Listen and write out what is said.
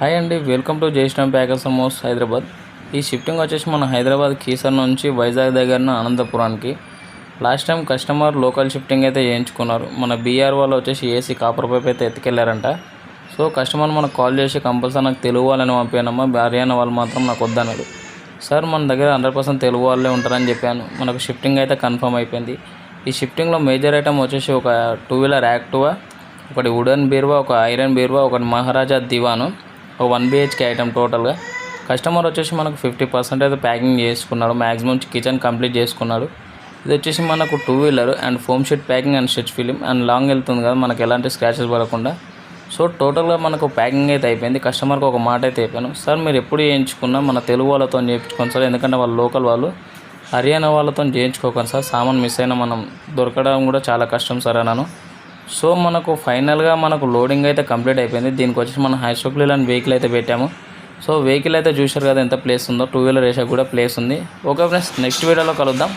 Hi అండి, welcome to Jaishram package most Hyderabad. ఈ shifting వచ్చేసి మన హైదరాబాద్ కీసర్ నుంచి వైజాగ్ దగ్గరన అనంతపురానికి. Last time customer local shifting అయితే చేయించుకున్నారు. మన బీఆర్ వాళ్ళు వచ్చేసి ఏసీ కాపర్ పైప్ అయితే ఎత్తుకెళ్ళారంట. సో కస్టమర్ మనకు కాల్ చేసి కంపల్సరీ నాకు తెలుగు వాళ్ళని పంపానమ్మా, హర్యానా వాళ్ళు మాత్రం నాకు వద్దన్నారు. సార్ మన దగ్గర 100% తెలుగు వాళ్ళే ఉంటారని చెప్పాను. మనకు షిఫ్టింగ్ అయితే కన్ఫర్మ్ అయిపోయింది. ఈ షిఫ్టింగ్లో మేజర్ ఐటమ్ వచ్చేసి ఒక 2 వీలర్ యాక్టివా, ఒకటి వుడెన్ బీరువా, ఒక ఐరన్ బీరువా, ఒకటి మహారాజా దివాను, ఒక 1 BHK ఐటమ్. టోటల్గా కస్టమర్ వచ్చేసి మనకు 50% అయితే ప్యాకింగ్ చేసుకున్నాడు. మ్యాక్సిమం కిచెన్ కంప్లీట్ చేసుకున్నాడు. ఇది వచ్చేసి మనకు 2 wheeler and foam sheet packing and stitch film and long వెళ్తుంది కదా, మనకు ఎలాంటి స్క్రాచెస్ పడకుండా. సో టోటల్గా మనకు ప్యాకింగ్ అయితే అయిపోయింది. కస్టమర్కి ఒక మాట అయితే అయిపోయాను, సార్ మీరు ఎప్పుడు చేయించుకున్నా మన తెలుగు వాళ్ళతో చేయించుకోండి సార్, ఎందుకంటే వాళ్ళు లోకల్ వాళ్ళు, హర్యానా వాళ్ళతో చేయించుకోకండి సార్, సామాన్ మిస్ అయినా మనం దొరకడం కూడా చాలా కష్టం సార్ అన్నాను. సో మనకు ఫైనల్గా మనకు లోడింగ్ అయితే కంప్లీట్ అయిపోయింది. దీనికి వచ్చేసి మనం హైస్టోక్లీ అండ్ వెహికల్ అయితే పెట్టాము. సో వెహికల్ అయితే చూశారు కదా ఎంత ప్లేస్ ఉందో, 2 వీలర్ వేసాక కూడా ప్లేస్ ఉంది. ఓకే ఫ్రెండ్స్, నెక్స్ట్ వీడియోలో కలుద్దాం.